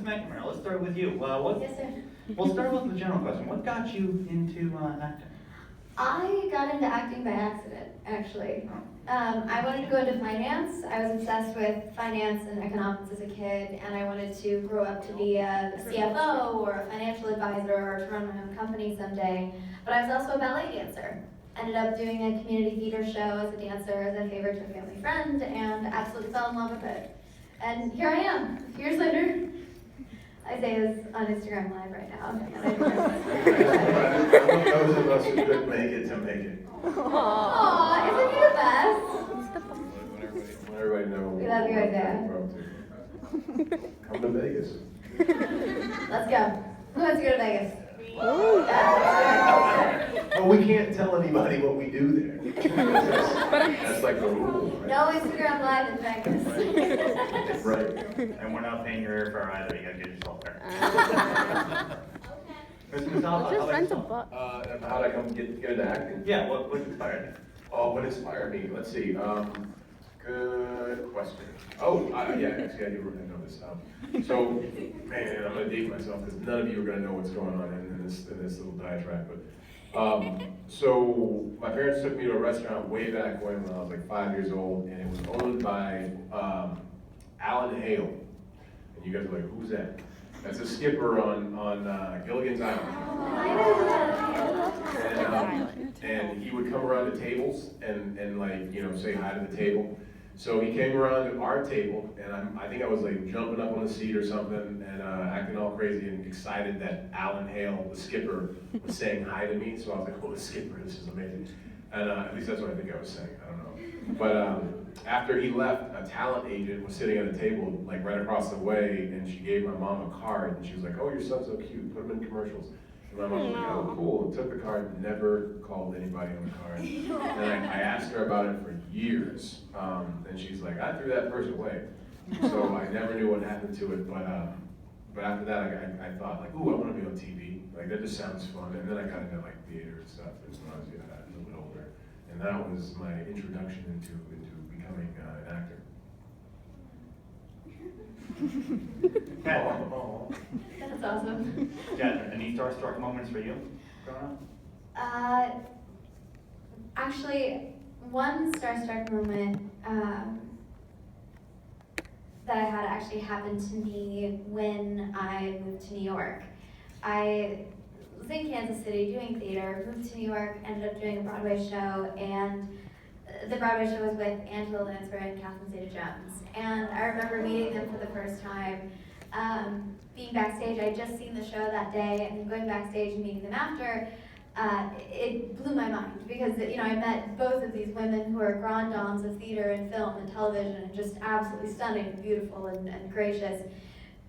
Ms. McNamara, let's start with you. Yes, sir. We'll start with the general question. What got you into acting? I got into acting by accident, actually. I wanted to go into finance. I was obsessed with finance and economics as a kid, and I wanted to grow up to be a CFO or a financial advisor or to run my own company someday. But I was also a ballet dancer. Ended up doing a community theater show as a dancer, as a favor to a family friend, and absolutely fell in love with it. And here I am, years later. Isaiah's on Instagram Live right now. Those of us who couldn't make it to make it. Aww, isn't he the best? Let everybody know. We love you, Isaiah. Come to Vegas. Let's go. Who wants to go to Vegas? Well, we can't tell anybody what we do there. That's like the rule, right? No Instagram Live in Vegas. Right. And we're not paying your airfare either. You gotta get yourself there. Ms. Mustafa, Just how about rent a yourself? book. How did I come get into acting? Yeah, what inspired you? Oh, what inspired me? Let's see. Good question. Oh, yeah, actually, I do know this. So, man, I'm gonna date myself because none of you are gonna know what's going on in this little diatribe. But so my parents took me to a restaurant way back when I was like 5 years old, and it was owned by Alan Hale. And you guys are like, who's that? That's a skipper on Gilligan's Island. And he would come around the tables and like, you know, say hi to the table. So he came around to our table, and I think I was like jumping up on the seat or something, and acting all crazy and excited that Alan Hale, the skipper, was saying hi to me. So I was like, oh, the skipper, this is amazing. And at least that's what I think I was saying, I don't know. But after he left, a talent agent was sitting at a table like right across the way, and she gave my mom a card, and she was like, oh, your son's so cute, put him in commercials. And my mom was like, oh, cool, took the card, never called anybody on the card. And I asked her about it for years, and she's like, I threw that person away. So I never knew what happened to it, but after that, I thought, like, ooh, I want to be on TV. Like, that just sounds fun. And then I got into, like, theater and stuff when I was a little bit older. And that was my introduction into becoming an actor. Katherine. That's awesome. Katherine, any starstruck moments for you growing up? Actually, one starstruck moment that I had actually happened to me when I moved to New York. I was in Kansas City doing theater, moved to New York, ended up doing a Broadway show, and the Broadway show was with Angela Lansbury and Catherine Zeta-Jones. And I remember meeting them for the first time, being backstage. I had just seen the show that day, and going backstage and meeting them after, it blew my mind because, you know, I met both of these women who are grand dames of theater and film and television, and just absolutely stunning and beautiful and gracious.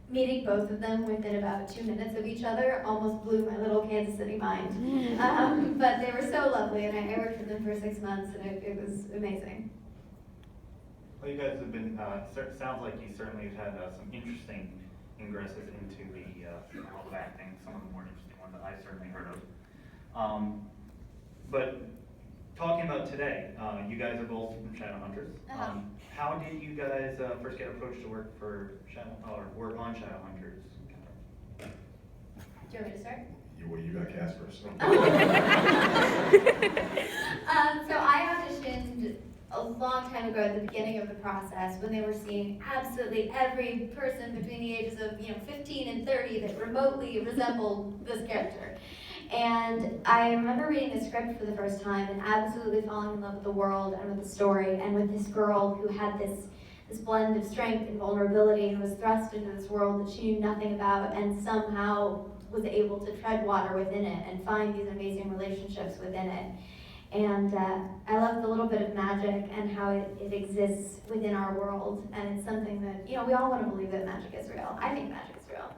Meeting both of them within about 2 minutes of each other almost blew my little Kansas City mind. But they were so lovely, and I worked with them for 6 months, and it was amazing. Well, you guys have been, sounds like you certainly have had some interesting ingresses into the world of acting, some of the more interesting ones that I certainly heard of. But talking about today, you guys are both from Shadowhunters. How did you guys first get approached to work for work on Shadowhunters? Do you want me to start? You got cast first. So I auditioned a long time ago at the beginning of the process when they were seeing absolutely every person between the ages of 15 and 30 that remotely resembled this character. And I remember reading the script for the first time and absolutely falling in love with the world and with the story and with this girl who had this blend of strength and vulnerability and was thrust into this world that she knew nothing about and somehow was able to tread water within it and find these amazing relationships within it. And I love the little bit of magic and how it exists within our world, and it's something that, we all want to believe that magic is real. I think magic is real.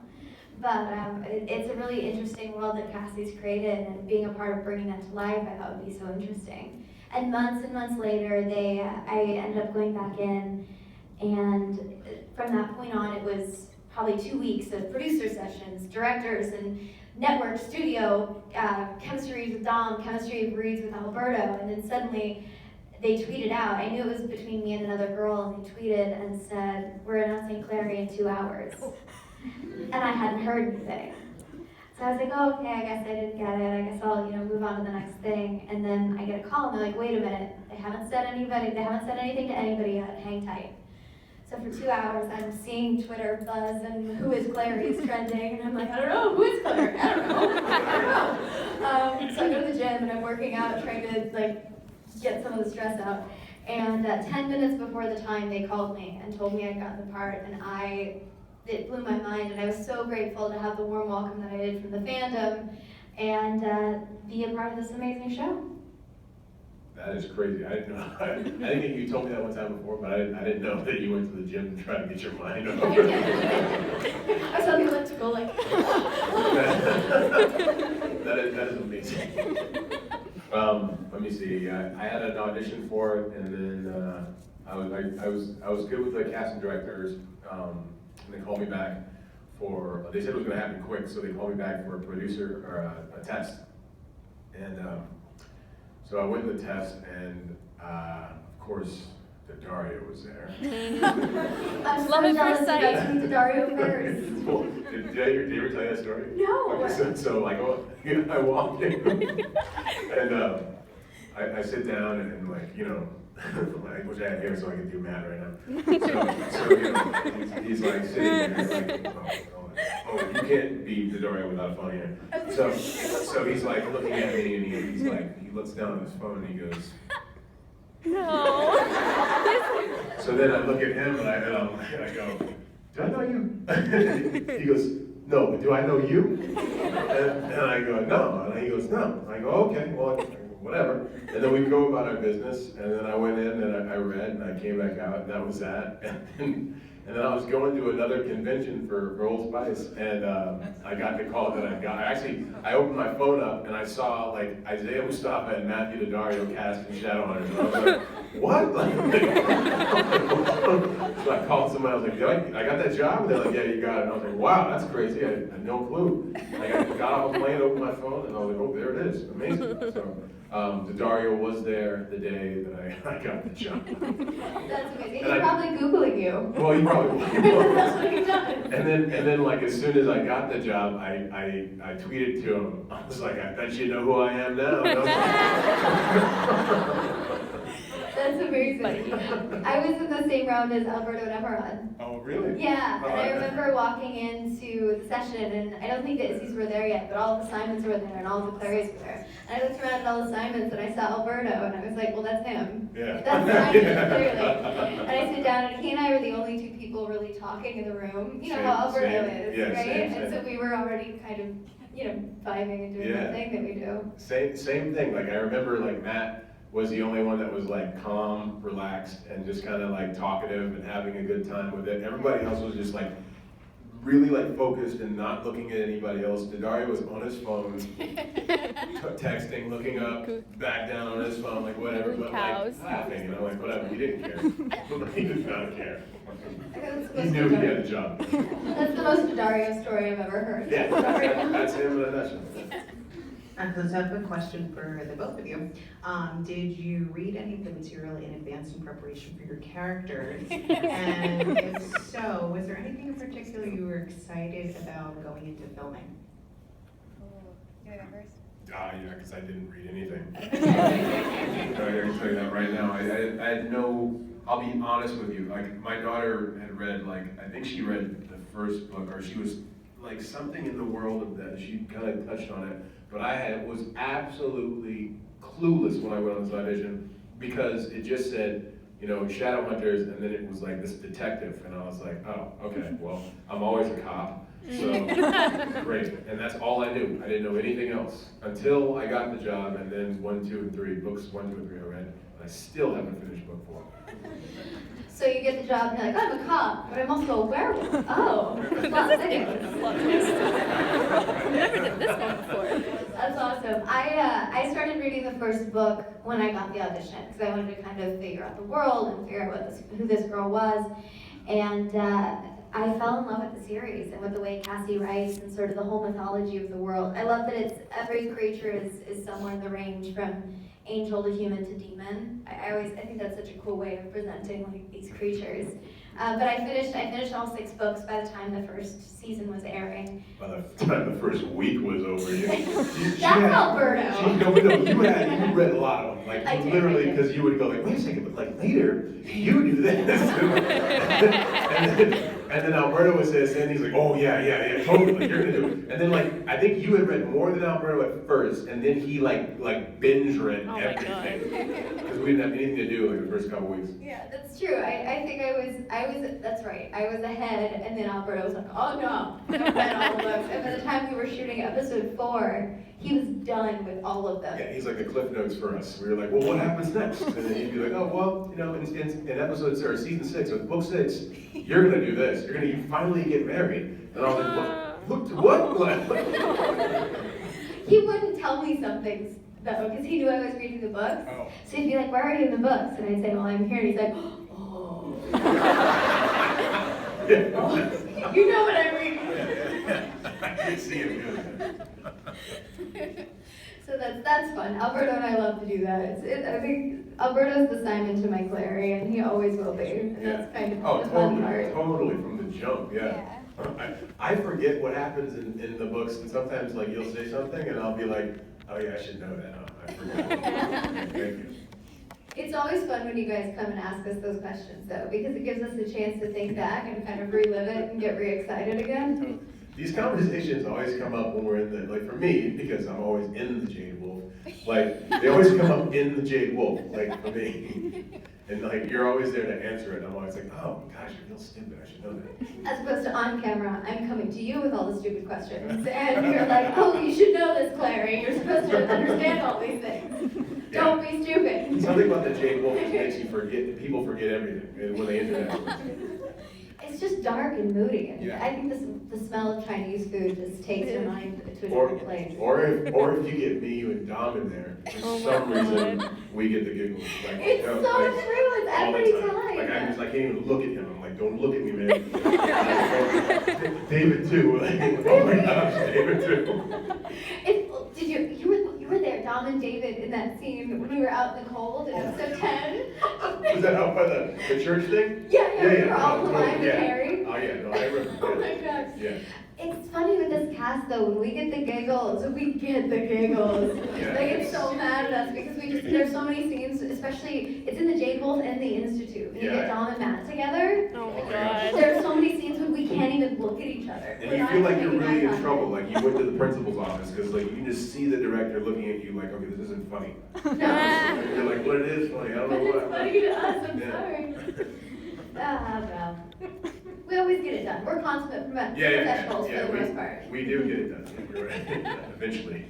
But it's a really interesting world that Cassie's created, and being a part of bringing that to life, I thought would be so interesting. And months later, I ended up going back in, and from that point on, it was probably 2 weeks of producer sessions, directors, and network, studio, chemistry reads with Dom, chemistry reads with Alberto, and then suddenly they tweeted out. I knew it was between me and another girl, and they tweeted and said, "We're announcing Clary in 2 hours." And I hadn't heard anything. So I was like, oh, okay, I guess I didn't get it. I guess I'll, move on to the next thing. And then I get a call and they're like, wait a minute, they haven't said anything to anybody yet, hang tight. So for 2 hours, I'm seeing Twitter buzz and who is Clary trending, and I'm like, I don't know, who is Clary? I don't know. So I go to the gym and I'm working out, trying to get some of the stress out. And 10 minutes before the time, they called me and told me I'd gotten the part, and it blew my mind, and I was so grateful to have the warm welcome that I did from the fandom and be a part of this amazing show. That is crazy. I didn't know. I think you told me that one time before, but I didn't know that you went to the gym to try to get your mind over. I was on the elliptical, that is amazing. Let me see. I had an audition for it, and then I was good with the casting directors. And they called me back for. They said it was going to happen quick, so they called me back for a producer or a test. And so I went to the test, and of course, Dario was there. I'm Love so at jealous first you got to sight. meet Dario first. Well, did I ever tell you that story? No. Okay, so like, I walked in, and I sit down and I wish I had hair so I could do math right now. So he's like sitting there, like, oh, you can't be Dario without a phone here. So he's like looking at me, and he looks down at his phone and he goes, No. so then I look at him and I go, do I know you? He goes, no, but do I know you? And I go, no. And he goes, no. I go, okay, well, whatever. And then we go about our business, and then I went in and I read and I came back out, and that was that. And then I was going to another convention for Old Spice, and I got the call that I got. I opened my phone up and I saw like Isaiah Mustafa and Matthew Daddario cast in Shadowhunters. And I was like, what? So I called somebody, I was like, I got that job? And they're like, yeah, you got it. And I was like, wow, that's crazy. I had no clue. Like, I got off the plane, opened my phone, and I was like, oh, there it is. Amazing. So Daddario was there the day that I got the job. That's amazing. And He's probably Googling you. Well, he probably That's what he does. And then like as soon as I got the job, I tweeted to him. I was like, I bet you know who I am now. That's amazing. I was in the same round as Alberto Demeron. Oh, really? Yeah, and I remember walking into the session, and I don't think the Izzy's were there yet, but all of the Simons were there, and all of the Clarys were there. And I looked around at all the Simons, and I saw Alberto, and I was like, well, that's him. Yeah. That's Simon, clearly. And I sit down, and he and I were the only two people really talking in the room. You know how Alberto is, yeah, right? same. And so we were already kind of, vibing and doing the thing that we do. Same thing. Like I remember like Matt was the only one that was like calm, relaxed, and just kind of like talkative and having a good time with it. Everybody else was just like really like focused and not looking at anybody else. Daddario was on his phone, texting, looking up, back down on his phone, like whatever, but like laughing, like whatever. He didn't care. He did not care. He knew he had a job. That's the most Daddario story I've ever heard. Yeah, that's him in a nutshell. I just have a question for the both of you. Did you read any of the material in advance in preparation for your characters? And if so, was there anything in particular you were excited about going into filming? You want to go first? Yeah, because I didn't read anything. I can tell you that right now. I had no, I'll be honest with you, like my daughter had read, like, I think she read the first book, or she was like something in the world of that, she kind of touched on it, but was absolutely clueless when I went on this audition, because it just said, Shadowhunters, and then it was like this detective, and I was like, oh, okay, well, I'm always a cop, so great, and that's all I knew. I didn't know anything else until I got the job, and then 1, 2, and 3, books 1, 2, and 3 I read, and I still haven't finished book 4. So you get the job and you're like, I'm a cop, but I'm also a werewolf. Oh, plot thickens. Never did this one before. That's awesome. I started reading the first book when I got the audition, because I wanted to kind of figure out the world and figure out who this girl was. And I fell in love with the series and with the way Cassie writes and sort of the whole mythology of the world. I love that every creature is somewhere in the range from, angel to human to demon. I think that's such a cool way of presenting like these creatures. But I finished all 6 books by the time the first season was airing. By the time the first week was over, That's Alberto. You read a lot of them, like I did, literally, I did. because you would go like, wait a second, but like later, you do this. and then Alberto would say this, and he's like, oh yeah, totally, you're gonna do it. And then like, I think you had read more than Alberto at first, and then he like binge read everything. Because we didn't have anything to do like the first couple weeks. Yeah, that's true. I think I was, that's right. I was ahead, and then Alberto was like, oh no, I read all of those. And by the time we were shooting episode 4, he was done with all of them. Yeah, he's like the cliff notes for us. We were like, well, what happens next? And then he'd be like, oh, well, you know, in episodes, or season 6, or book 6, you're gonna do this. You finally get married. And I was like, what? He wouldn't tell me some things, though, because he knew I was reading the books. Oh. So he'd be like, where are you in the books? And I'd say, well, I'm here. And he's like, oh. You know what I'm reading. I can see him doing that. So that's fun. Alberto and I love to do that. I think Alberto's the Simon to my Clary, and he always will be. And that's kind of the fun part. Totally, from the jump, yeah. I forget what happens in the books, and sometimes like you'll say something, and I'll be like, oh yeah, I should know that. Oh, I forgot. Thank you. It's always fun when you guys come and ask us those questions, though, because it gives us a chance to think back and kind of relive it and get re-excited again. These conversations always come up when we're in the, like for me, because I'm always in the Jade Wolf, like, they always come up in the Jade Wolf, like for me. And like, you're always there to answer it, and I'm always like, oh gosh, I feel stupid, I should know that. As opposed to on camera, I'm coming to you with all the stupid questions, and you're like, oh, you should know this, Clary, you're supposed to understand all these things. Don't be stupid. Something about the Jade Wolf makes you forget, people forget everything when they interact. It's just dark and moody, and Yeah. I think the smell of Chinese food just takes your mind to a different place. Or if you get me, you and Dom in there, for some reason, we get the giggles. Like, It's so true, it's all the every time. time. Like, I can't even look at him, I'm like, don't look at me, man. David too, like, oh my gosh, David too. You were there, Dom and David, in that scene when we were out in the cold in episode 10? Was that out by the church thing? Yeah, we were all no, alive and yeah. married. Oh yeah, no, I remember. Oh my gosh. Yeah. It's funny with this cast though, when we get the giggles, we get the giggles. Yeah. They get so mad at us because there's so many scenes, especially, it's in the Jade Wolf and the Institute. When you Yeah. get Dom and Matt together, Oh my gosh. god. there's so many scenes when we can't even look at each other. And We're you not feel like even you're making really eye in trouble, contact. like you went to the principal's office, because like you can just see the director looking at you like, okay, this isn't funny. No. You're like, but it is funny, I don't But know it's why. funny to us, I'm Yeah. sorry. Well. We always get it done. We're consummate professionals for the most part. We do get it done, you're right, eventually.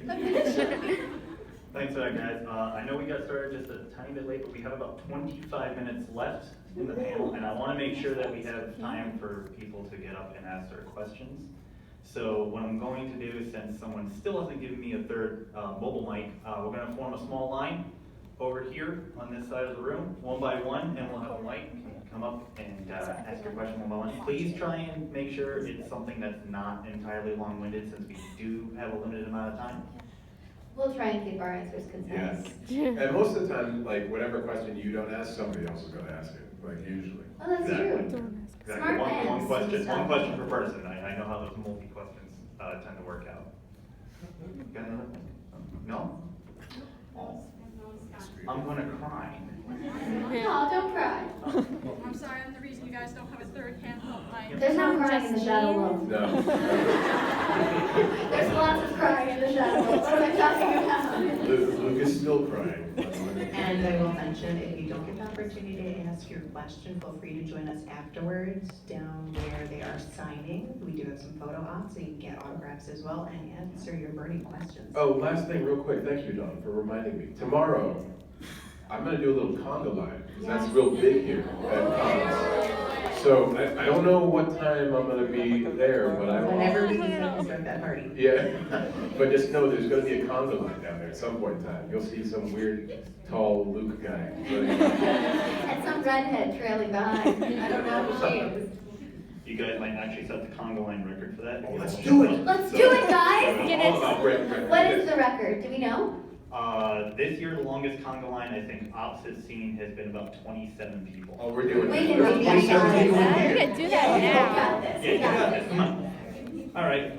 Thanks for that, guys. I know we got started just a tiny bit late, but we have about 25 minutes left in the panel, and I want to make sure that we have time for people to get up and ask their questions. So what I'm going to do, since someone still hasn't given me a third mobile mic, we're going to form a small line over here on this side of the room, one by one, and we'll have a mic come up and ask your question one by one. Please try and make sure it's something that's not entirely long-winded, since we do have a limited amount of time. We'll try and keep our answers concise. And most of the time, like whatever question you don't ask, somebody else is gonna ask it, like usually. Oh, that's Exactly. true. Exactly. Smart One man. question Stuff. per person. I know how those multi-questions tend to work out. Got another one? No? I'm gonna cry. No, don't cry. I'm sorry, I'm the reason you guys don't have a third handheld mic. There's no crying in the Shadow World. No. There's lots of crying in the Shadow World. What am I talking about? Luke is still crying. And I will mention, if you don't get the opportunity to ask your question, feel free to join us afterwards down where they are signing. We do have some photo ops, so you can get autographs as well and answer your burning questions. Oh, last thing real quick, thank you, Dawn, for reminding me. Tomorrow, I'm gonna do a little conga line, because that's real big here at Commons. So I don't know what time I'm gonna be there, but I will. Whenever we can start that party. Yeah, but just know there's gonna be a conga line down there at some point in time. You'll see some weird, tall Luke guy. And some redhead trailing behind. I don't know who she is. You guys might actually set the Congo line record for that. Oh, let's do it. Let's do it, guys! All about Brett. What is the record? Do we know? This year, the longest conga line, I think, opposite scene has been about 27 people. Oh, we're doing We that. can do that. 27 people in We here. could do Yeah, that we now. got this. Yeah, We you got got this, come on. All right,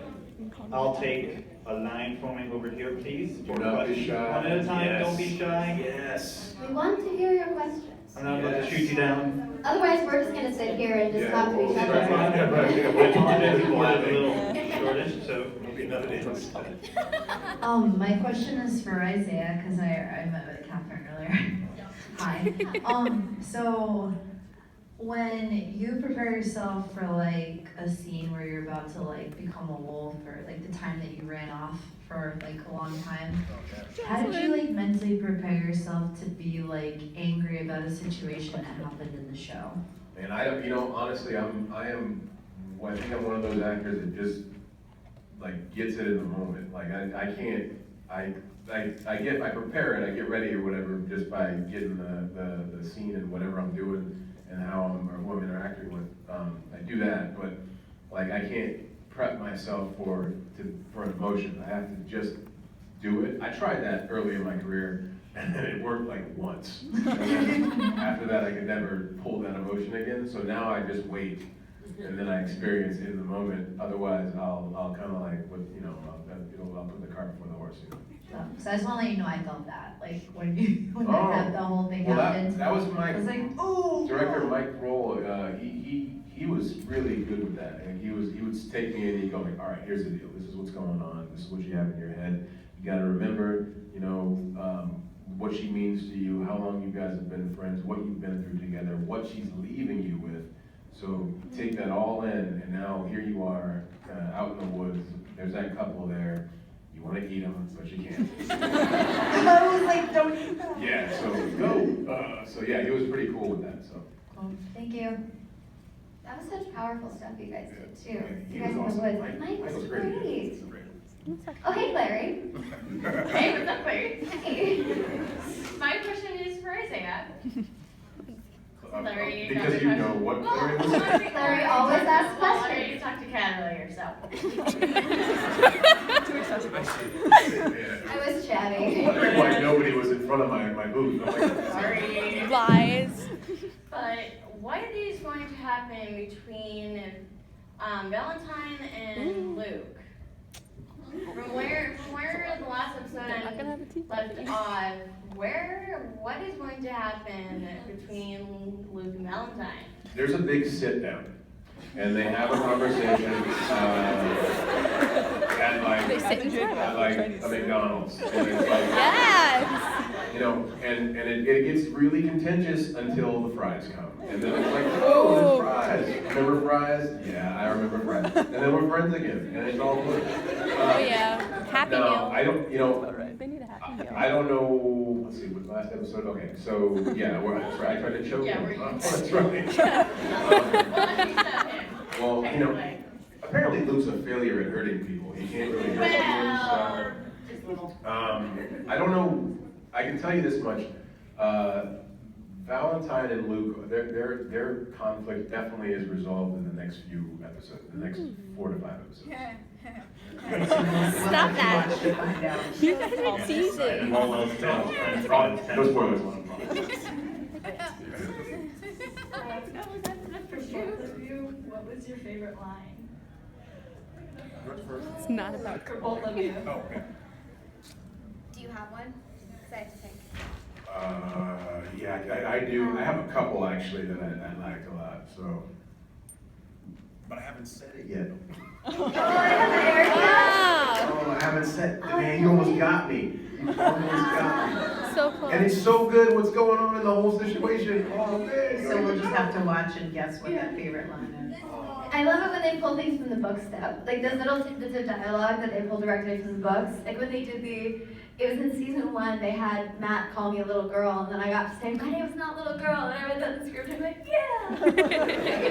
I'll take a line forming over here, please. Do not be shy. One at a time, Yes. don't be shy. Yes. We want to hear your questions. I'm not about to shoot you down. Otherwise, we're just gonna sit here and just talk to each That's other. fine. I told you people are a little shortish, so. It'll be another day instead. My question is for Isaiah, because I met with Catherine earlier. Hi. So when you prepare yourself for like a scene where you're about to like become a wolf, or like the time that you ran off for like a long time, how did you like mentally prepare yourself to be like angry about a situation that happened in the show? And I don't, honestly, I think I'm one of those actors that just like gets it in the moment. Like I can't, I prepare and I get ready or whatever just by getting the scene and whatever I'm doing and who I'm interacting with. I do that, but like I can't prep myself for an emotion. I have to just do it. I tried that early in my career and it worked like once. And then after that, I could never pull that emotion again. So now I just wait and then I experience it in the moment. Otherwise, I'll kind of like, I'll put the cart before the horse. So I just want to let you know I felt that, like when the whole thing Well, happened. that was I was like, oh. director Mike Roll. He was really good with that, and he would take me and he'd go like, all right, here's the deal. This is what's going on. This is what you have in your head. You got to remember, what she means to you, how long you guys have been friends, what you've been through together, what she's leaving you with. So take that all in, and now here you are out in the woods. There's that couple there. You want to eat them, but you can't. I was like, don't eat that. Yeah, so go. So yeah, he was pretty cool with that. So. Thank you. That was such powerful stuff you guys did too. He You guys in was the awesome. woods. Mike Mike was was great. great. Great. Oh, hey, Larry. Hey, what's up, Larry? Hey. My question is for Isaiah. Larry, you Because got you a know question? what Well, Larry was. Larry always asks Well, questions. Larry, you talked to Kat earlier, so. I was chatting. Wondering why nobody was in front of my booth. I'm like, Sorry. Lies. But what is going to happen between Valentine and Luke? From where the last episode They're not gonna have a tea left party. off, what is going to happen between Luke and Valentine? There's a big sit down, and they have a conversation They sit in front at of like a McDonald's, and it's like, Yes. and it gets really contentious until the fries come, and then it's like, oh, the fries. Remember fries? Yeah, I remember fries. And then we're friends again, and it's all good. Oh yeah. Happy Now, meal. I don't, They need a happy meal. I don't know, let's see, with last episode, okay, so, yeah, that's right, I tried to choke Yeah, him. we're- Oh, that's right. Well, you said him. Well, Technically. apparently Luke's a failure at hurting people. He can't really hurt Well, just a little. I don't know, I can tell you this much. Valentine and Luke, their conflict definitely is resolved in the next few episodes, the next 4 to 5 episodes. Stop that. Watch to find out. You guys are And teasing. all those friends, No spoilers. For both of you, what was your favorite line? It's not about For both of you. Oh, okay. Do you have one? Because I have to think. Yeah, I do. I have a couple actually that I liked a lot, so. But I haven't said it yet. Oh, I have an Wow. Oh, I haven't said, man, you almost got me. You almost got me. So close. And it's so good what's going on in the whole situation. Oh, man. So we'll just have to watch and guess what that favorite line is. I love it when they pull things from the book stuff. Like those little tidbits of dialogue that they pull directly from the books. Like when they did it was in season 1, they had Matt call me a little girl, and then I got to say, my name's not little girl, and I read that in the script, and I'm like, yeah! I get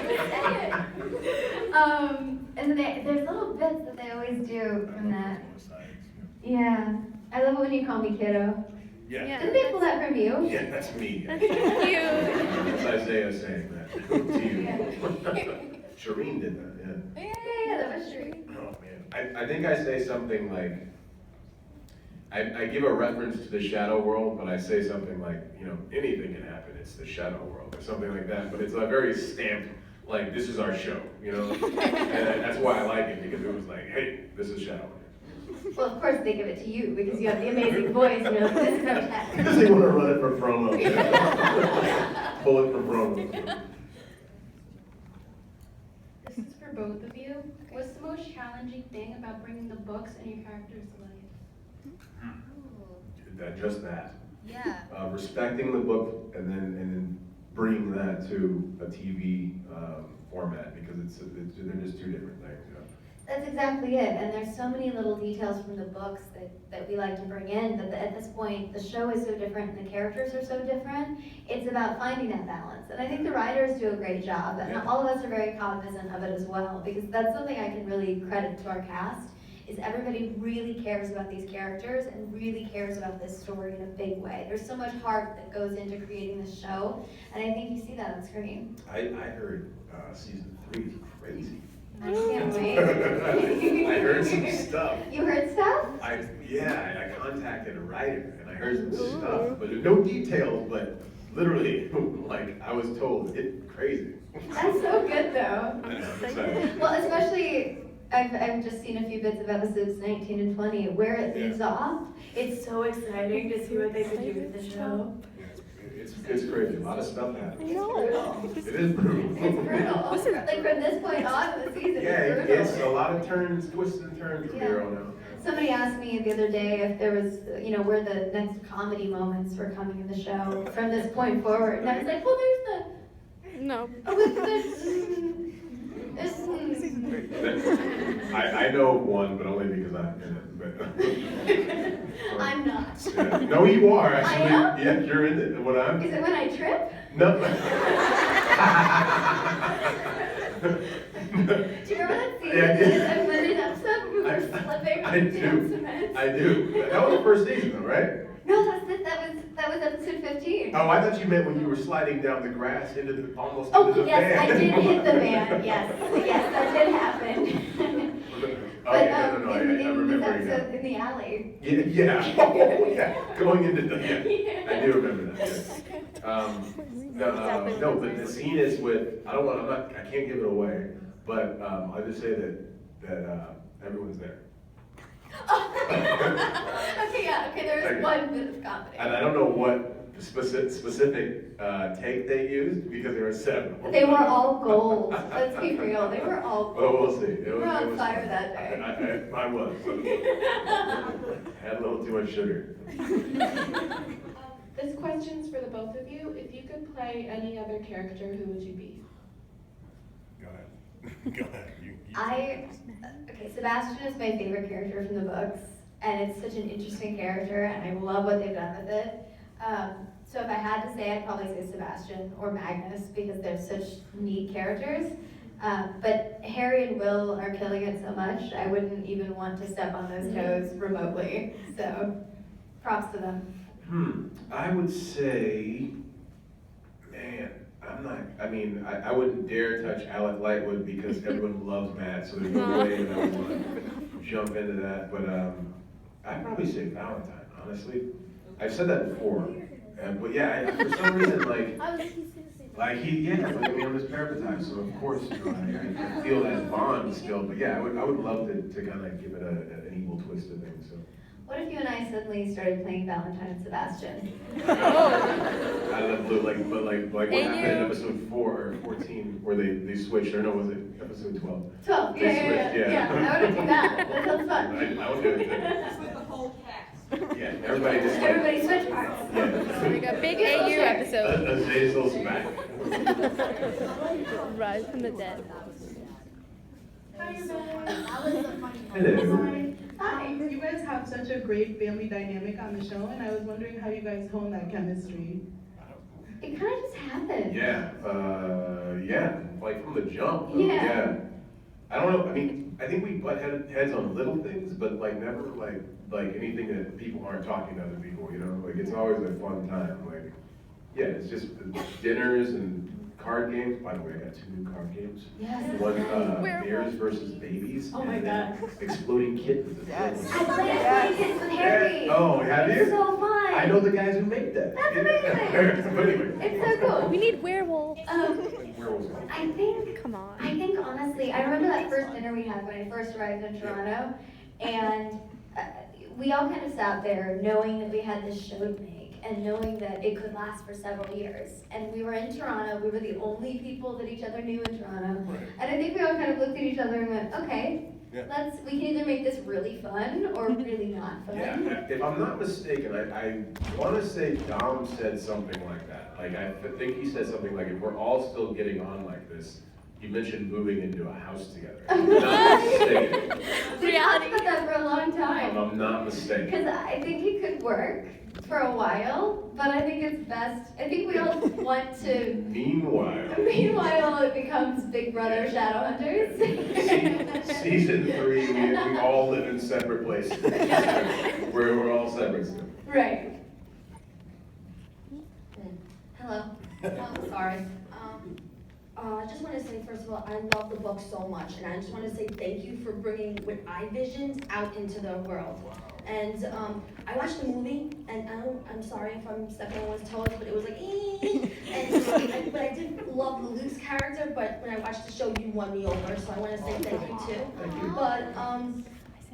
to say it. And then there's little bits that they always do from that. Yeah. I love it when you call me kiddo. Yeah. Didn't they pull that from you? Yeah, that's me. That's so cute. It's Isaiah saying that to you. Shireen did that, yeah. Yeah, that was true. Oh, man. I think I say something like, I give a reference to the shadow world, but I say something like, you know, anything can happen, it's the shadow world, or something like that, but it's a very stamped, like, this is our show, you know? And that's why I like it, because it was like, hey, this is Shadowhunters. Well, of course they give it to you because you have the amazing voice and you're like, this is our tech. Because they want to run it for promo. Pull it for promo. This is for both of you. What's the most challenging thing about bringing the books and your characters to life? Just that. Yeah. Respecting the book and then bringing that to a TV format, because they're just two different things. You know? That's exactly it, and there's so many little details from the books that we like to bring in, that at this point, the show is so different and the characters are so different, it's about finding that balance. And I think the writers do a great job, and all of us are very cognizant of it as well, because that's something I can really credit to our cast, is everybody really cares about these characters and really cares about this story in a big way. There's so much heart that goes into creating this show, and I think you see that on screen. I heard season 3 is crazy. I can't wait. I heard some stuff. You heard stuff? I contacted a writer and I heard some stuff, but no details, but literally, like, I was told, it's crazy. That's so good though. I know, I'm excited. Well, especially, I've just seen a few bits of episodes 19 and 20 where it leaves off. It's so exciting to see what they could do with the show. It's crazy, a lot of stuff happens. It's brutal. It is brutal. It's brutal. Like from this point on in the season, Yeah, it's brutal. it's a lot of turns, twists and turns from here on out. Somebody asked me the other day if there was, you know, where the next comedy moments were coming in the show from this point forward. And I was like, well, there's No. I know of one, but only because I'm in it. But, I'm not. yeah. No, you are actually. I am? Yeah, you're in it. What I'm? Is it when I trip? No. Do you remember that scene Yeah, in the unlimited episode where we were slipping I on do. cement? I do. That was the first season, though, right? No, that's it. That was episode 15. Oh, I thought you meant when you were sliding down the grass into the almost Oh, into the yes, van. I did hit the van. Yes, that did happen. Okay, no, in I'm this remembering now. episode in the alley. Yeah. Oh, yeah. Going into the I do remember that. Yes. No, but the scene is with. I can't give it away, but I'll just say that everyone's there. Okay, yeah. Okay, there Okay. was one bit of comedy. And I don't know what specific take they used because there were 7. They were all gold. Let's be real. They were all Well, gold. we'll see. It We were on was fire fun. that day. I was. Had a little too much sugar. This question's for the both of you. If you could play any other character, who would you be? Go ahead. Go ahead. Okay, Sebastian is my favorite character from the books, and it's such an interesting character, and I love what they've done with it. So if I had to say, I'd probably say Sebastian or Magnus because they're such neat characters. But Harry and Will are killing it so much, I wouldn't even want to step on those toes remotely. So props to them. I would say, man, I wouldn't dare touch Alec Lightwood because everyone loves Matt, so there's no way that I would want to jump into that. But I'd probably say Valentine, honestly. I've said that before. But yeah, for some reason, like he on this paradigm, so of course, I feel that bond still. But yeah, I would love to kind of give it an equal twist to things. So. What if you and I suddenly started playing Valentine and Sebastian? Out of the blue, like what happened in episode 4 or 14, where they switched, or no, was it episode 12? 12, They switched, yeah. I want to do that. That sounds fun. I would do it. Yeah, everybody just like, Everybody switch parts. Like a big AU episode. Azazel's back. Rise from the dead. Hi, Hello. Hi. You guys have such a great family dynamic on the show, and I was wondering how you guys hone that chemistry. It kind of just happened. Yeah, like from the jump. Yeah. I don't know. I mean, I think we butt heads on little things, but like never like anything that people aren't talking to other people. You know, like it's always a fun time. Like, yeah, it's just dinners and card games. By the way, I got 2 new card games. Yes. One, Werewolf. bears versus babies. Oh my and then God. Exploding kittens. Yes. I played Kids with Harry. Oh, have It's you? so fun. I know the guys who make that. That's amazing. But anyway. It's so cool. We need werewolves. Werewolves. I think Come on. I think honestly, I remember that first dinner we had when I first arrived in Toronto, and we all kind of sat there knowing that we had this show to make and knowing that it could last for several years. And we were in Toronto, we were the only people that each other knew in Toronto. Right. And I think we all kind of looked at each other and went, okay, Yeah. we can either make this really fun or really not fun. Yeah, if I'm not mistaken, I want to say Dom said something like that. Like, I think he said something like, if we're all still getting on like this, you mentioned moving into a house together. If I'm not mistaken. We talked about that for a long If time. I'm not mistaken. Because I think it could work for a while, but I think it's best, I think we all want to, meanwhile it becomes Big Brother Shadowhunters. Season 3, we all live in separate places. We're all separate still. Right. Hello. Oh, sorry. I just want to say, first of all, I love the book so much, and I just want to say thank you for bringing what I visioned out into the world. And I watched the movie, and I'm sorry if I'm stepping on one's toes, but it was like, but I did love Luke's character, but when I watched the show, you won me over, so I want to say thank you too. Thank you. But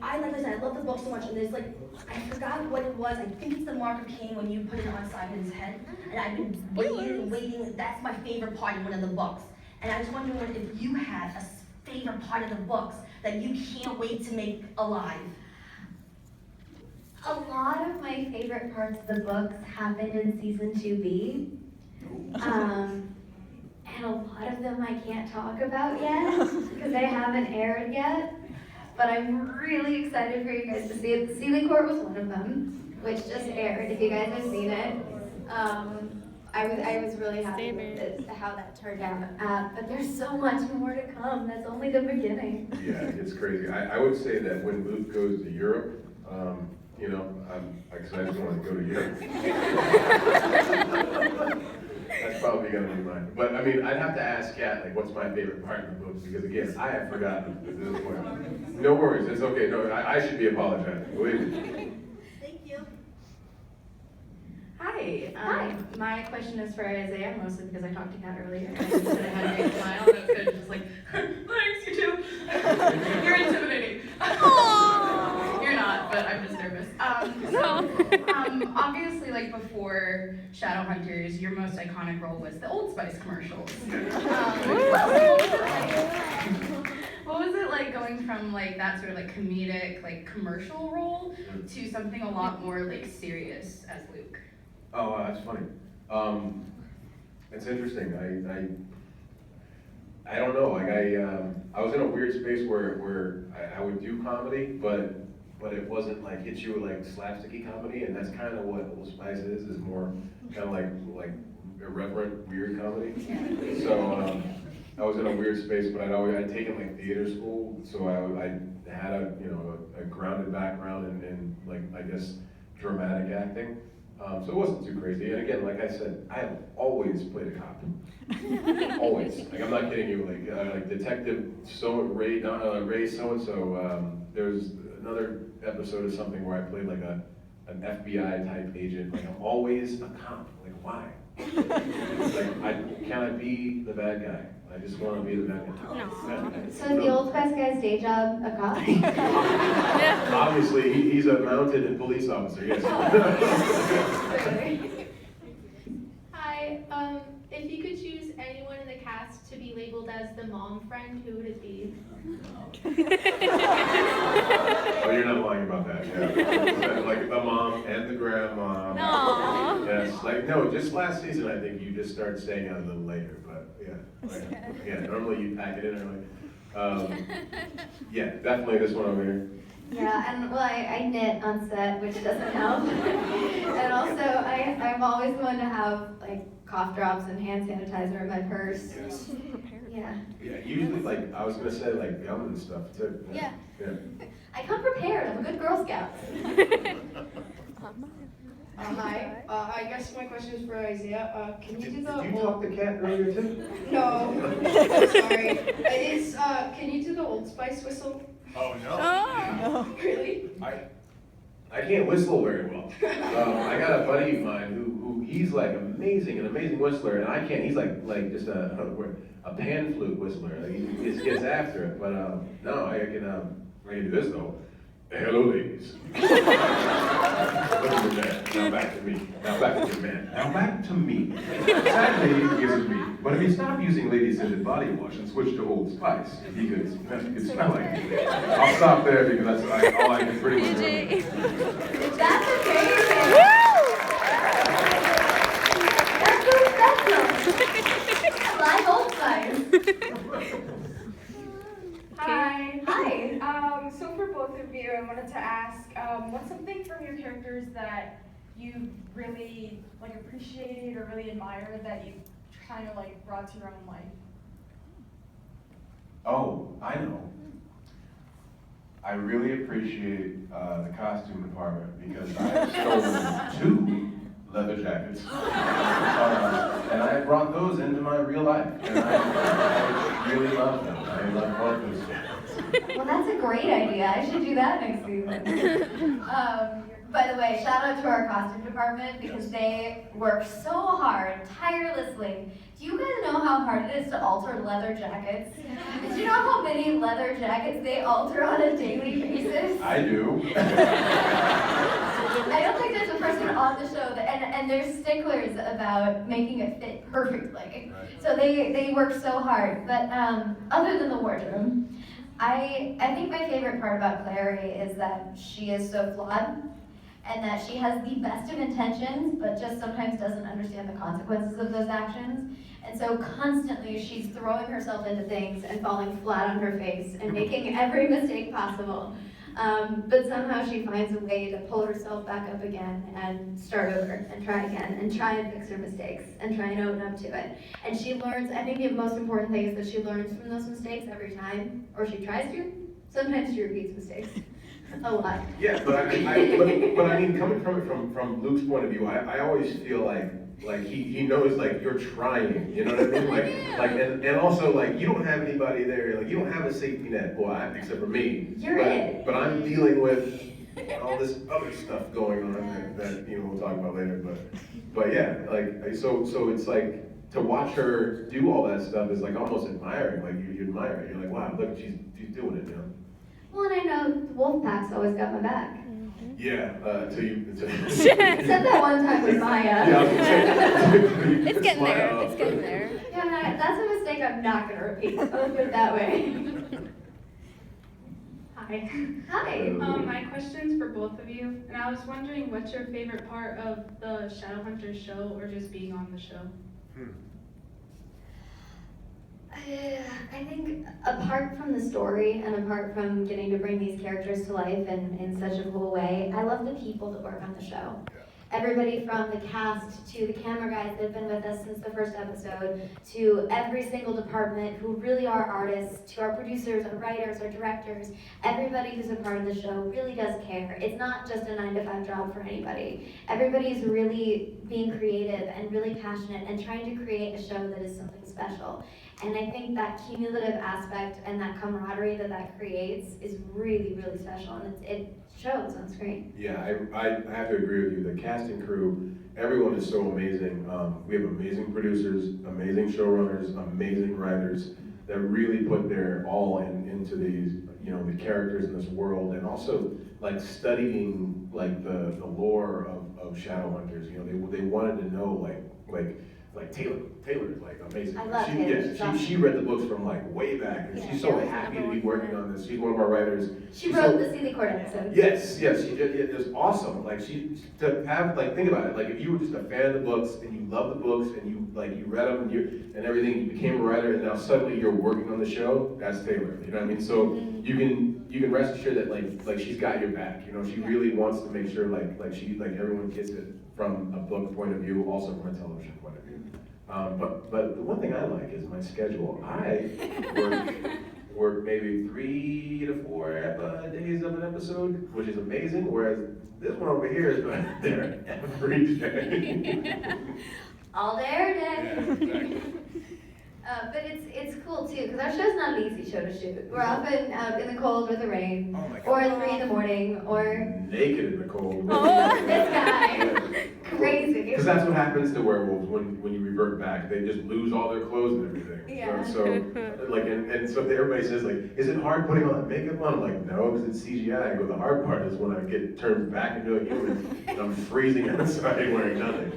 like I said, I love the book so much, and there's like, I forgot what it was. I think it's the Mark of Cain when you put it on Simon's head, and I've been waiting and waiting. That's my favorite part in one of the books. And I was wondering if you had a favorite part of the books that you can't wait to make alive. A lot of my favorite parts of the books happened in season 2B. And a lot of them I can't talk about yet because they haven't aired yet. But I'm really excited for you guys to see it. The Sealing Court was one of them, which just aired. If you guys have seen it, I was really happy with how that turned out. But there's so much more to come. That's only the beginning. Yeah, it's crazy. I would say that when Luke goes to Europe, you know, because I just want to go to Europe. That's probably going to be mine. But I mean, I'd have to ask Kat, like, what's my favorite part in the book? Because again, I have forgotten at this point. No worries, it's okay. No, I should be apologizing. Believe me. Thank you. Hi. Hi. My question is for Isaiah, mostly because I talked to Kat earlier. And I just said I had a great smile, and I was kind of just like, thanks, you too. You're intimidating. You're not, but I'm just nervous. Obviously, like before Shadowhunters, your most iconic role was the Old Spice commercials. What was it like going from like that sort of like comedic, like commercial role to something a lot more like serious as Luke? Oh, wow, that's funny. It's interesting. I don't know. Like I was in a weird space where I would do comedy, but it wasn't like hit you with like slapsticky comedy, and that's kind of what Old Spice is more kind of like irreverent, weird comedy. So I was in a weird space, but I'd taken like theater school, so I had a grounded background in like, I guess, dramatic acting. So it wasn't too crazy. And again, like I said, I have always played a cop. Always. Like, I'm not kidding you. Like Detective Ray so and so. There's another episode of something where I played like an FBI type agent. Like, I'm always a cop. Like, why? Like, can I be the bad guy? I just want to be the bad guy. No. So is the Old Spice guy's day job a cop? Obviously, he's a mounted police officer, yes. Hi, if you could choose anyone in the cast to be labeled as the mom friend, who would it be? Oh, you're not lying about that, yeah. Like the mom and the grandma. Aww. Yes, like, no, just last season, I think you just started saying it a little later, but yeah. Normally you pack it in early. Yeah, definitely this one over here. Yeah, and well, I knit on set, which doesn't help. And also, I'm always going to have like cough drops and hand sanitizer in my purse. Yes. Yeah. Yeah, usually like, I was gonna say like gum and stuff too. Yeah. Yeah. I come prepared. I'm a good Girl Scout. Hi. I guess my question is for Isaiah. Can you do the Did you talk to Kat earlier too? No. I'm sorry. It's can you do the Old Spice whistle? Oh, no. Oh. Really? I can't whistle very well. I got a buddy of mine who he's like an amazing whistler, and I can't. He's like just a pan flute whistler. Like he just gets after it. But no, I can do this though. Hello, ladies. Look at the man. Now back to me. Now back to the man. Now back to me. Sadly, he isn't me. But if he stopped using lady scented body wash and switched to Old Spice, he could smell like me. I'll stop there because that's all I can pretty much remember. That's amazing. That's so special. Live Old Spice. Hi. Hi. So for both of you, I wanted to ask, what's something from your characters that you really like appreciated or really admired that you kind of like brought to your own life? Oh, I know. I really appreciate the costume department because I have stolen 2 leather jackets. And I brought those into my real life. And I really love them. I love both those jackets. Well, that's a great idea. I should do that next season. By the way, shout out to our costume department because they work so hard, tirelessly. Do you guys know how hard it is to alter leather jackets? Did you know how many leather jackets they alter on a daily basis? I do. I don't think there's a person on the show that, and they're sticklers about making it fit perfectly. So they work so hard. But other than the wardrobe, I think my favorite part about Clary is that she is so flawed and that she has the best of intentions, but just sometimes doesn't understand the consequences of those actions. And so constantly she's throwing herself into things and falling flat on her face and making every mistake possible. But somehow she finds a way to pull herself back up again and start over and try again and try and fix her mistakes and try and own up to it. And she learns, I think the most important thing is that she learns from those mistakes every time, or she tries to. Sometimes she repeats mistakes. A lot. Yeah, but I mean, coming from it from Luke's point of view, I always feel like he knows like you're trying, you know what I mean? Like and also like you don't have anybody there, like you don't have a safety net, except for me. You're it. But I'm dealing with all this other stuff going on that you know we'll talk about later. But yeah, like so it's like to watch her do all that stuff is like almost admiring. Like you admire it. You're like, wow, look, she's doing it, you know. Well, and I know the Wolfpack's always got my back. Yeah, Except that one time with Maya. Yeah, It's getting there. It's getting there. Yeah, that's a mistake I'm not going to repeat. Let's put it that way. Hi. Hi. My question's for both of you, and I was wondering what's your favorite part of the Shadowhunters show, or just being on the show? I think apart from the story and apart from getting to bring these characters to life in such a cool way, I love the people that work on the show. Everybody from the cast to the camera guys that have been with us since the first episode, to every single department who really are artists, to our producers, our writers, our directors, everybody who's a part of the show really does care. It's not just a 9-to-5 job for anybody. Everybody's really being creative and really passionate and trying to create a show that is something special. And I think that cumulative aspect and that camaraderie that creates is really, really special, and it shows on screen. Yeah, I have to agree with you. The cast and crew, everyone is so amazing. We have amazing producers, amazing showrunners, amazing writers that really put their all into these, you know, the characters in this world, and also like studying like the lore of Shadowhunters. You know, they wanted to know like Taylor is like amazing. I love Taylor. She read the books from like way back, and she's so happy to be working on this. She's one of our writers. She wrote the Sealy Court episode. Yes, she did. It was awesome. Like to have like think about it. Like if you were just a fan of the books and you love the books and you read them and everything, you became a writer, and now suddenly you're working on the show. That's Taylor. You know what I mean? So you can rest assured that like she's got your back. You know, she really wants to make sure like everyone gets it from a book point of view, also from a television point of view. But the one thing I like is my schedule. I for maybe 3 to 4 days of an episode, which is amazing, whereas this one over here is there every day. All day, every day. Yeah, exactly. But it's cool too, because our show's not an easy show to shoot. We're often out in the cold or the rain, Oh my God. or at 3 in the morning, or Naked in the cold. this guy, crazy. Because that's what happens to werewolves when you revert back. They just lose all their clothes and everything. Yeah. So like, and so everybody says like, is it hard putting on makeup on? I'm like, no, because it's CGI. I go, the hard part is when I get turned back into a human and I'm freezing outside wearing nothing.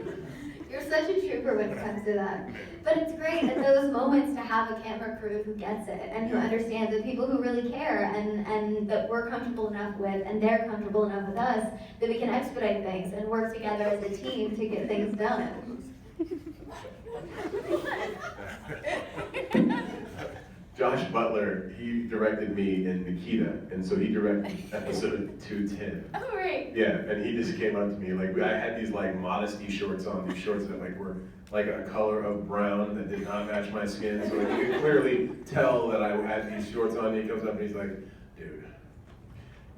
You're such a trooper when it comes to that. But it's great at those moments to have a camera crew who gets it and who understands the people who really care and that we're comfortable enough with and they're comfortable enough with us that we can expedite things and work together as a team to get things done. Josh Butler, he directed me in Nikita, and so he directed episode 210. Oh, right. Yeah, and he just came up to me, like, I had these, like, modesty shorts on, these shorts that, like, were, like, a color of brown that did not match my skin, so like, you could clearly tell that I had these shorts on. He comes up and he's like, dude,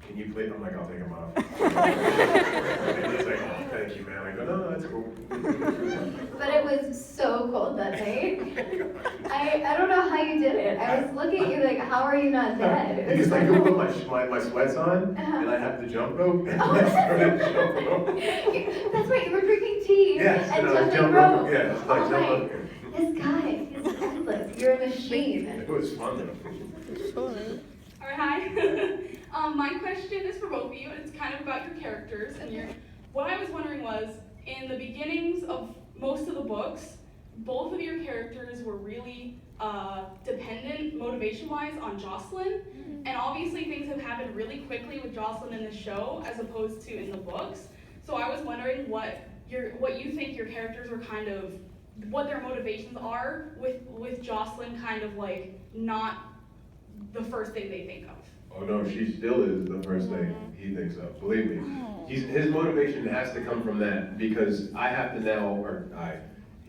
can you please? I'm like, I'll take them off. And he's like, oh, thank you, man. I go, no, that's cool. But it was so cold that night. I don't know how you did it. I was looking at you like, how are you not dead? It was Because I so go cold. put my sweats on, and I have the jump rope, and Oh. I started to jump rope. That's right, you were drinking tea Yes, and and I was jumping jump rope. rope. Yeah, it's like All jump right. rope. This guy is endless. You're a machine. It was fun though. All right, hi. My question is for both of you, and it's kind of about your characters. And what I was wondering was, in the beginnings of most of the books, both of your characters were really dependent, motivation-wise, on Jocelyn. And obviously things have happened really quickly with Jocelyn in the show, as opposed to in the books. So I was wondering what you think your characters are kind of, what their motivations are with Jocelyn kind of like not the first thing they think of. Oh no, she still is the first thing he thinks of. Believe me, his motivation has to come from that, because I have to now,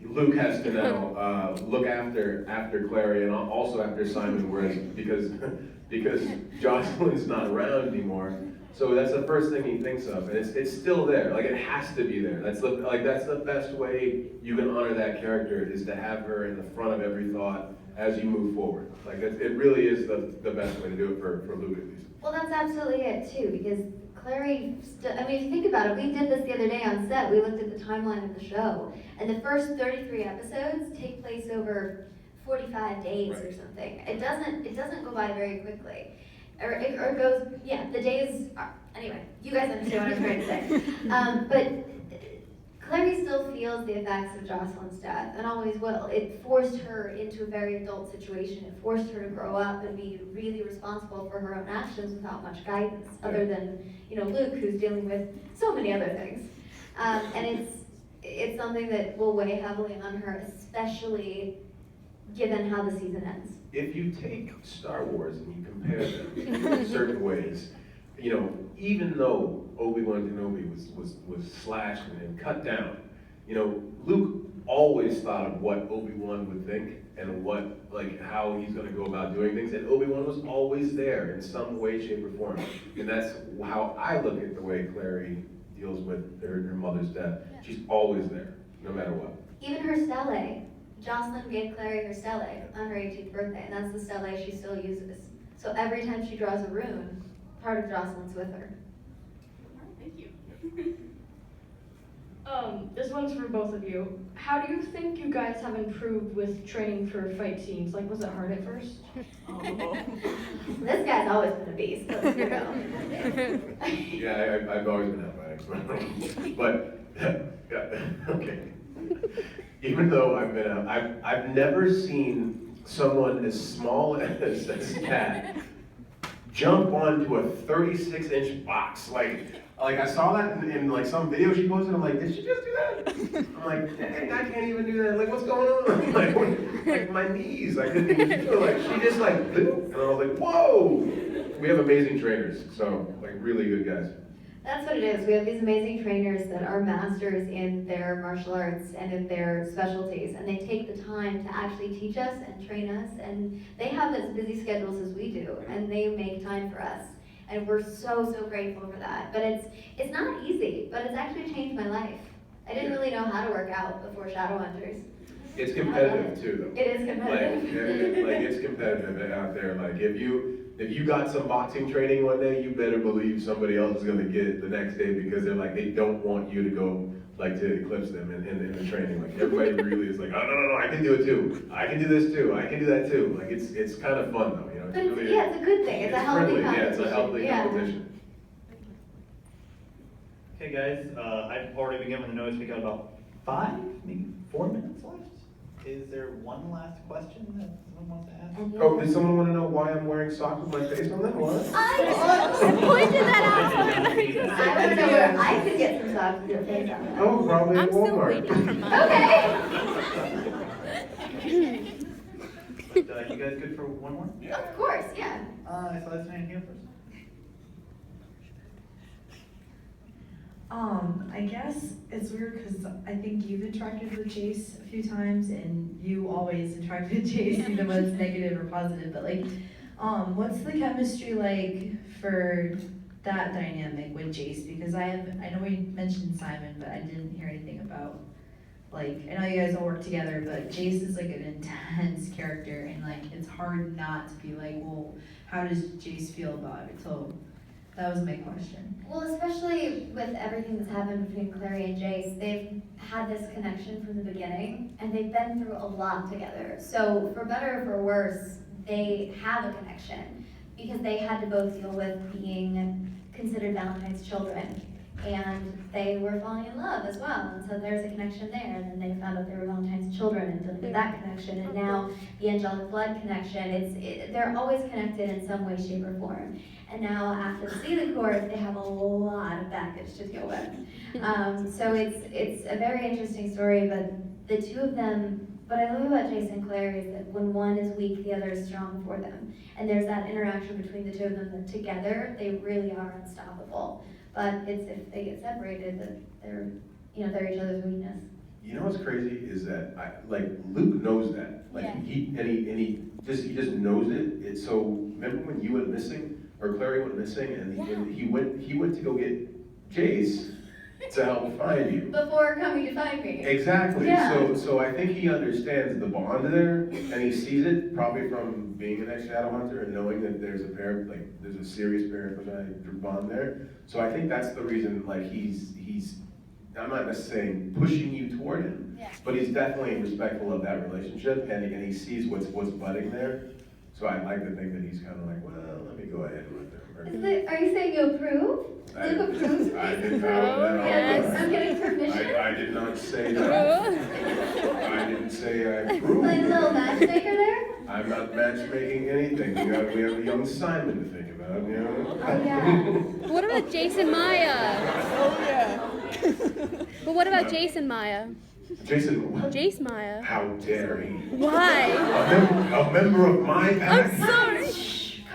Luke has to now look after Clary and also after Simon, whereas because Jocelyn's not around anymore. So that's the first thing he thinks of, and it's still there. Like, it has to be there. That's the best way you can honor that character, is to have her in the front of every thought as you move forward. Like, it really is the best way to do it for Luke, at least. Well, that's absolutely it too, because Clary, I mean, if you think about it, we did this the other day on set. We looked at the timeline of the show, and the first 33 episodes take place over 45 days or something. It doesn't go by very quickly. Or it goes, yeah, the days are, anyway, you guys understand what I'm trying to say. But Clary still feels the effects of Jocelyn's death, and always will. It forced her into a very adult situation. It forced her to grow up and be really responsible for her own actions without much guidance, other than, Luke, who's dealing with so many other things. And it's something that will weigh heavily on her, especially given how the season ends. If you take Star Wars and you compare them in certain ways, even though Obi-Wan Kenobi was slashed and cut down, Luke always thought of what Obi-Wan would think and how he's going to go about doing things, and Obi-Wan was always there in some way, shape, or form. And that's how I look at the way Clary deals with her mother's death. She's always there, no matter what. Even her stele. Jocelyn gave Clary her stele on her 18th birthday, and that's the stele she still uses. So every time she draws a rune, part of Jocelyn's with her. Thank you. This one's for both of you. How do you think you guys have improved with training for fight scenes? Like, was it hard at first? This guy's always been a beast. Let's go. Yeah, I've always been athletic, but okay. Even though I've never seen someone as small as Kat jump onto a 36-inch box. Like I saw that in like some video she posted. I'm like, did she just do that? I'm like, dang, I can't even do that. Like, what's going on? Like my knees. I couldn't even feel like she just like, and I was like, whoa. We have amazing trainers, so like really good guys. That's what it is. We have these amazing trainers that are masters in their martial arts and in their specialties, and they take the time to actually teach us and train us, and they have as busy schedules as we do, and they make time for us. And we're so, so grateful for that. But it's not easy, but it's actually changed my life. I didn't really know how to work out before Shadowhunters. It's competitive too, though. It is competitive. Like it's competitive out there. Like if you got some boxing training one day, you better believe somebody else is gonna get it the next day because they don't want you to go like to eclipse them in the training. Like everybody really is like, oh no, I can do it too. I can do this too. I can do that too. Like it's kind of fun though, you know. But it's a good thing. It's a healthy friendly. competition. Yeah, it's a healthy competition. Okay, guys, I've already been given the notice. We got about 5, maybe 4 minutes left. Is there one last question that someone wants to ask? Oh, did someone want to know why I'm wearing socks with my face on them? What? I pointed that out. I want to know where I could get some socks with your face on them. Oh, probably at I'm still Walmart. waiting for mine. Okay. But, you guys good for one more? Of course, yeah. So let's name here first. I guess it's weird because I think you've interacted with Jace a few times and you always interact with Jace, even when it's negative or positive, but like, what's the chemistry like for that dynamic with Jace? Because I know we mentioned Simon, but I didn't hear anything about, like, I know you guys all work together, but Jace is like an intense character and like, it's hard not to be like, well, how does Jace feel about it? So that was my question. Well, especially with everything that's happened between Clary and Jace, they've had this connection from the beginning, and they've been through a lot together. So for better or for worse, they have a connection because they had to both deal with being considered Valentine's children, and they were falling in love as well. And so there's a connection there, and then they found out they were Valentine's children and dealing with that connection, and now the angelic blood connection. They're always connected in some way, shape, or form. And now after the season course, they have a lot of baggage to deal with. So it's a very interesting story, but the two of them, what I love about Jace and Clary is that when one is weak, the other is strong for them. And there's that interaction between the two of them that together, they really are unstoppable. But it's if they get separated that they're each other's weakness. You know what's crazy is that Luke knows that. Like he just knows it. It's so remember when you went missing? Or Clary went missing, and he went to go get Jace to help find you. Before coming to find me. Exactly. Yeah. So I think he understands the bond there, and he sees it probably from being an ex-Shadowhunter and knowing that there's a serious parent bond there. So I think that's the reason. Like he's I'm not necessarily pushing you toward him, but he's definitely respectful of that relationship, and he sees what's budding there. So I'd like to think that he's kind of like, well, let me go ahead with it. Are you saying you approve? Luke approves? I did not. Yes. I'm getting permission? I did not say that. I didn't say I approve. Playing a little matchmaker there? I'm not matchmaking anything. We have a young Simon to think about, you know? Oh, yeah. What about Jason Maya? Oh, yeah. But what about Jason Maya? Jason, what? Jace Maya. How dare he? Why? A member of my pack? I'm sorry.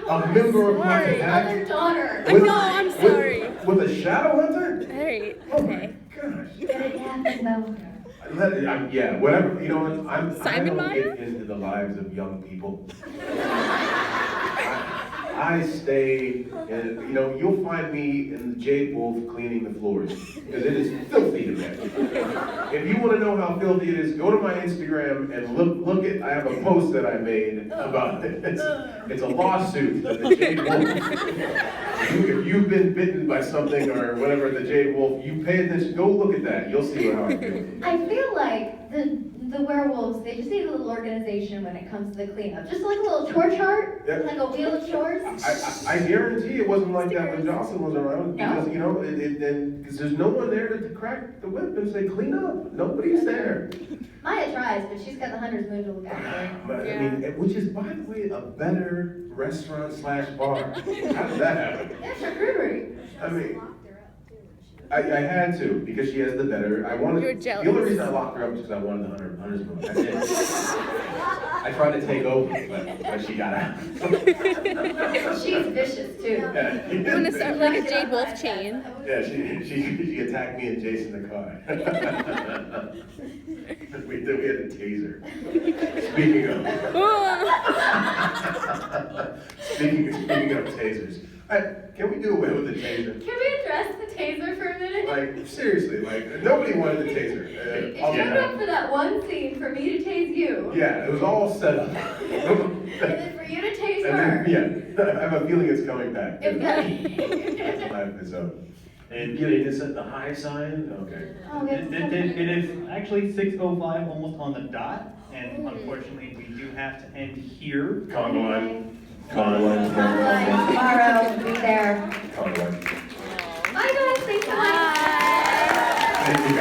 A member of my Other pack? daughter. I know, I'm sorry. With a Shadowhunter? Alright, Oh my okay. gosh. It happened though. Yeah, whatever. You know what? I Simon don't Maya? get into the lives of young people. I stay, and you'll find me in the Jade Wolf cleaning the floors because it is filthy to bed. If you want to know how filthy it is, go to my Instagram and look at. I have a post that I made about it. It's a lawsuit that the Jade Wolf. If you've been bitten by something or whatever, the Jade Wolf, you pay attention. Go look at that. You'll see how I feel. I feel like the werewolves, they just need a little organization when it comes to the cleanup. Just like a little chore chart, like a wheel of chores. I guarantee it wasn't like that when Jocelyn was around because No. because there's no one there to crack the whip and say clean up. Nobody's there. Maya tries, but she's got the hunter's moon to look after. But I mean, which is by the way a better restaurant / bar. How did that happen? Yeah, charcuterie. I mean, I had to, because she has the better, I wanted, You're the jealous. only reason I locked her up was because I wanted the Hunters movie, that's it. I tried to take over, but she got out. She's vicious too. Yeah. You want to start like a Jade Wolf chain? Yeah, she attacked me and Jason in the car. we had a taser. Speaking of tasers, can we do away with the taser? Can we address the taser for a minute? Like, seriously, like, nobody wanted the taser. It showed up for that one scene for me to tase you. Yeah, it was all set up. And then for you to tase And her. then, yeah, I have a feeling it's coming back. It's gonna- That's my episode. And you just set the high sign? Okay. Oh, that's so It is actually 6:05, almost on the dot, and unfortunately, we do have to end here. Congo line. Tomorrow, be there. Congo line. Bye guys, thanks so much. Thank you, guys.